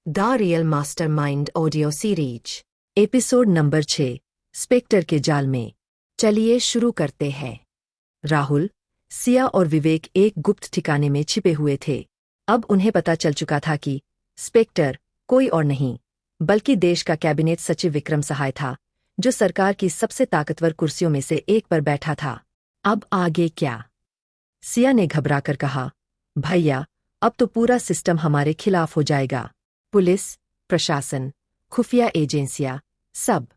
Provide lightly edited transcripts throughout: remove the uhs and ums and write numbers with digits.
The real mastermind audio series. Episode number 6 spectre के जाल में। चलिए शुरू करते हैं। राहुल, सिया और विवेक एक गुप्त ठिकाने में छिपे हुए थे। अब उन्हें पता चल चुका था कि स्पेक्टर कोई और नहीं बल्कि देश का कैबिनेट सचिव विक्रम सहाय था, जो सरकार की सबसे ताकतवर कुर्सियों में से एक पर बैठा था। अब आगे क्या? सिया ने घबराकर कहा, भैया, अब तो पूरा सिस्टम हमारे खिलाफ हो जाएगा। पुलिस, प्रशासन, खुफिया एजेंसियां, सब।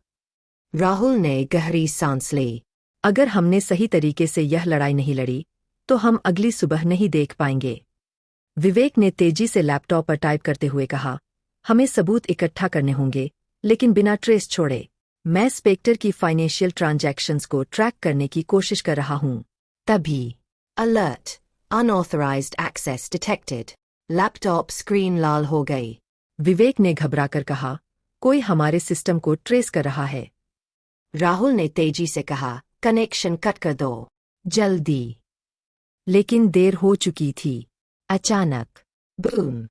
राहुल ने गहरी सांस ली। अगर हमने सही तरीके से यह लड़ाई नहीं लड़ी तो हम अगली सुबह नहीं देख पाएंगे। विवेक ने तेजी से लैपटॉप पर टाइप करते हुए कहा, हमें सबूत इकट्ठा करने होंगे, लेकिन बिना ट्रेस छोड़े। मैं स्पेक्टर की फाइनेंशियल ट्रांजैक्शंस को ट्रैक करने की कोशिश कर रहा हूं। तभी alert, unauthorised access detected. Laptop screen लाल हो गई। विवेक ने घबराकर कहा, कोई हमारे सिस्टम को ट्रेस कर रहा है। राहुल ने तेजी से कहा, कनेक्शन कट कर दो, जल्दी। लेकिन देर हो चुकी थी। अचानक बूम!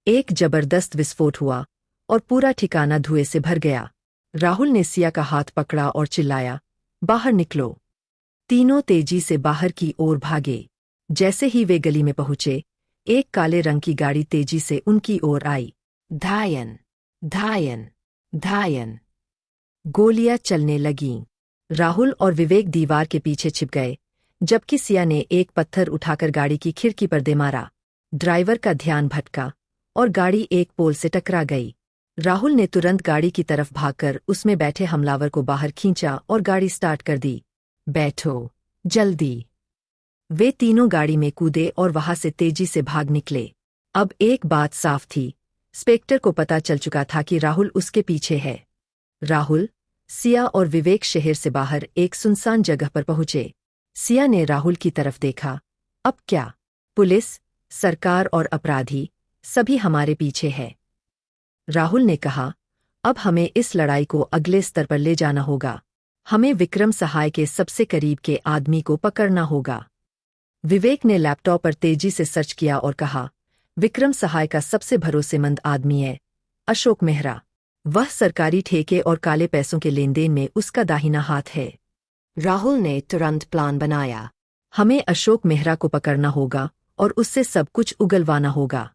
एक जबरदस्त विस्फोट हुआ और पूरा ठिकाना धुएं से भर गया। राहुल ने सिया का हाथ पकड़ा और चिल्लाया, बाहर निकलो। तीनों तेजी से बाहर की ओर भागे। जैसे ही वे गली में पहुंचे, एक काले रंग की गाड़ी तेजी से उनकी ओर आई। धायन, धायन, धायन। गोलियां चलने लगीं। राहुल और विवेक दीवार के पीछे छिप गए, जबकि सिया ने एक पत्थर उठाकर गाड़ी की खिड़की पर दे मारा। ड्राइवर का ध्यान भटका और गाड़ी एक पोल से टकरा गई। राहुल ने तुरंत गाड़ी की तरफ भागकर उसमें बैठे हमलावर को बाहर खींचा और गाड़ी स्टार्ट कर दी। बैठो, जल्दी। वे तीनों गाड़ी में कूदे और वहां से तेजी से भाग निकले। अब एक बात साफ थी, स्पेक्टर को पता चल चुका था कि राहुल उसके पीछे है। राहुल, सिया और विवेक शहर से बाहर एक सुनसान जगह पर पहुंचे। सिया ने राहुल की तरफ देखा। अब क्या? पुलिस, सरकार और अपराधी सभी हमारे पीछे है। राहुल ने कहा, अब हमें इस लड़ाई को अगले स्तर पर ले जाना होगा। हमें विक्रम सहाय के सबसे करीब के आदमी को पकड़ना होगा। विवेक ने लैपटॉप पर तेजी से सर्च किया और कहा, विक्रम सहाय का सबसे भरोसेमंद आदमी है अशोक मेहरा। वह सरकारी ठेके और काले पैसों के लेनदेन में उसका दाहिना हाथ है। राहुल ने तुरंत प्लान बनाया। हमें अशोक मेहरा को पकड़ना होगा और उससे सब कुछ उगलवाना होगा।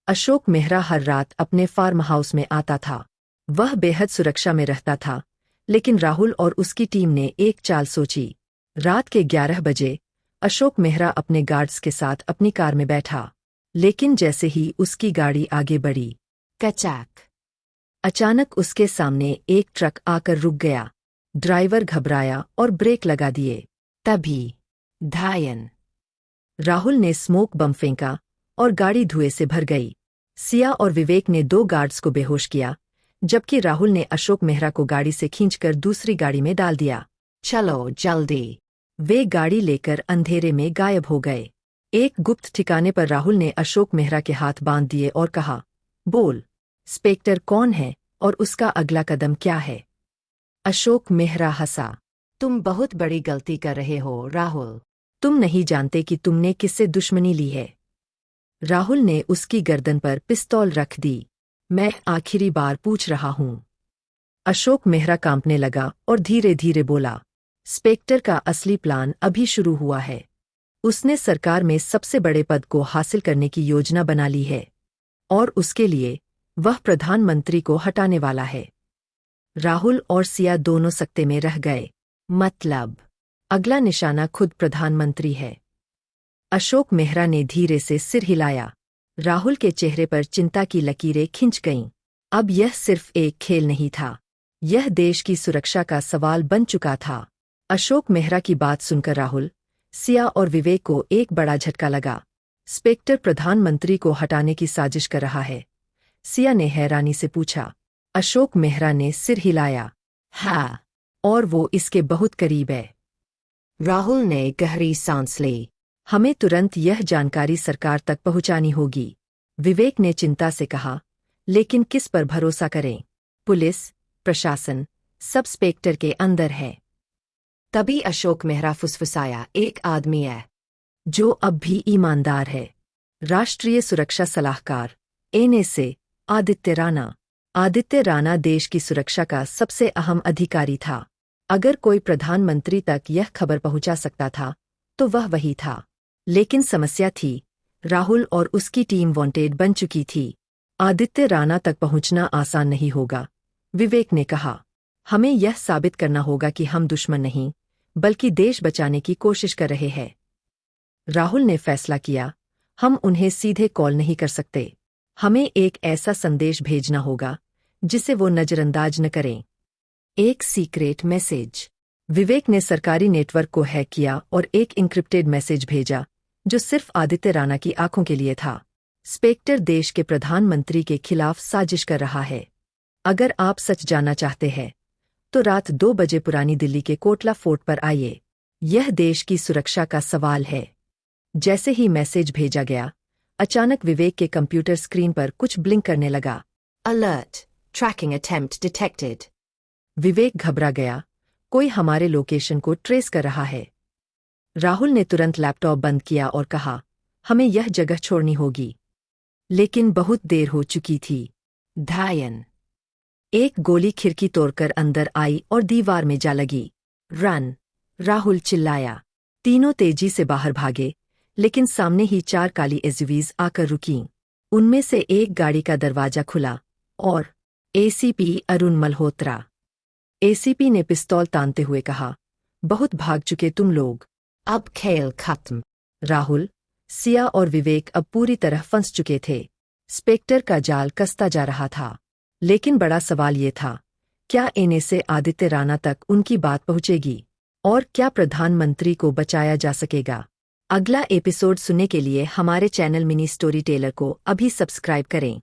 अशोक मेहरा हर रात अपने फार्म हाउस में आता था। वह बेहद सुरक्षा में रहता था, लेकिन राहुल और उसकी टीम ने एक चाल सोची। रात के 11 बजे अशोक मेहरा अपने गार्ड्स के साथ अपनी कार में बैठा, लेकिन जैसे ही उसकी गाड़ी आगे बढ़ी, कचाक! अचानक उसके सामने एक ट्रक आकर रुक गया। ड्राइवर घबराया और ब्रेक लगा दिए। तभी धायन! राहुल ने स्मोक बम फेंका और गाड़ी धुएं से भर गई। सिया और विवेक ने 2 गार्ड्स को बेहोश किया, जबकि राहुल ने अशोक मेहरा को गाड़ी से खींचकर दूसरी गाड़ी में डाल दिया। चलो जल्दी! वे गाड़ी लेकर अंधेरे में गायब हो गए। एक गुप्त ठिकाने पर राहुल ने अशोक मेहरा के हाथ बांध दिए और कहा, बोल, स्पेक्टर कौन है और उसका अगला कदम क्या है? अशोक मेहरा हंसा, तुम बहुत बड़ी गलती कर रहे हो राहुल। तुम नहीं जानते कि तुमने किससे दुश्मनी ली है। राहुल ने उसकी गर्दन पर पिस्तौल रख दी। मैं आखिरी बार पूछ रहा हूं। अशोक मेहरा कांपने लगा और धीरे धीरे बोला, स्पेक्टर का असली प्लान अभी शुरू हुआ है। उसने सरकार में सबसे बड़े पद को हासिल करने की योजना बना ली है, और उसके लिए वह प्रधानमंत्री को हटाने वाला है। राहुल और सिया दोनों सकते में रह गए। मतलब अगला निशाना खुद प्रधानमंत्री है। अशोक मेहरा ने धीरे से सिर हिलाया। राहुल के चेहरे पर चिंता की लकीरें खिंच गईं। अब यह सिर्फ एक खेल नहीं था, यह देश की सुरक्षा का सवाल बन चुका था। अशोक मेहरा की बात सुनकर राहुल, सिया और विवेक को एक बड़ा झटका लगा। स्पेक्टर प्रधानमंत्री को हटाने की साजिश कर रहा है। सिया ने हैरानी से पूछा। अशोक मेहरा ने सिर हिलाया। हाँ, और वो इसके बहुत करीब है। राहुल ने गहरी सांस ली। हमें तुरंत यह जानकारी सरकार तक पहुंचानी होगी। विवेक ने चिंता से कहा, लेकिन किस पर भरोसा करें? पुलिस, प्रशासन सब स्पेक्टर के अंदर है। तभी अशोक मेहरा फुसफुसाया, एक आदमी है जो अब भी ईमानदार है। राष्ट्रीय सुरक्षा सलाहकार NSA आदित्य राणा। आदित्य राणा देश की सुरक्षा का सबसे अहम अधिकारी था। अगर कोई प्रधानमंत्री तक यह खबर पहुंचा सकता था तो वह वही था। लेकिन समस्या थी, राहुल और उसकी टीम वांटेड बन चुकी थी। आदित्य राणा तक पहुंचना आसान नहीं होगा, विवेक ने कहा। हमें यह साबित करना होगा कि हम दुश्मन नहीं बल्कि देश बचाने की कोशिश कर रहे हैं। राहुल ने फैसला किया, हम उन्हें सीधे कॉल नहीं कर सकते। हमें एक ऐसा संदेश भेजना होगा जिसे वो नजरअंदाज न करें। एक सीक्रेट मैसेज। विवेक ने सरकारी नेटवर्क को हैक किया और एक इंक्रिप्टेड मैसेज भेजा जो सिर्फ आदित्य राणा की आंखों के लिए था। स्पेक्टर देश के प्रधानमंत्री के खिलाफ साजिश कर रहा है। अगर आप सच जानना चाहते हैं तो रात 2 बजे पुरानी दिल्ली के कोटला फोर्ट पर आइए। यह देश की सुरक्षा का सवाल है। जैसे ही मैसेज भेजा गया, अचानक विवेक के कंप्यूटर स्क्रीन पर कुछ ब्लिंक करने लगा। Alert. Tracking attempt detected. विवेक घबरा गया, कोई हमारे लोकेशन को ट्रेस कर रहा है। राहुल ने तुरंत लैपटॉप बंद किया और कहा, हमें यह जगह छोड़नी होगी। लेकिन बहुत देर हो चुकी थी। Dhayan. एक गोली खिड़की तोड़कर अंदर आई और दीवार में जा लगी। रन! राहुल चिल्लाया। तीनों तेजी से बाहर भागे, लेकिन सामने ही 4 काली एसयूवीज आकर रुकीं। उनमें से एक गाड़ी का दरवाजा खुला और एसीपी अरुण मल्होत्रा। एसीपी ने पिस्तौल तानते हुए कहा, बहुत भाग चुके तुम लोग। अब खेल खत्म। राहुल, सिया और विवेक अब पूरी तरह फंस चुके थे। स्पेक्टर का जाल कसता जा रहा था। लेकिन बड़ा सवाल ये था, क्या इन्हें से आदित्य राणा तक उनकी बात पहुंचेगी? और क्या प्रधानमंत्री को बचाया जा सकेगा? अगला एपिसोड सुनने के लिए हमारे चैनल मिनी स्टोरी टेलर को अभी सब्सक्राइब करें।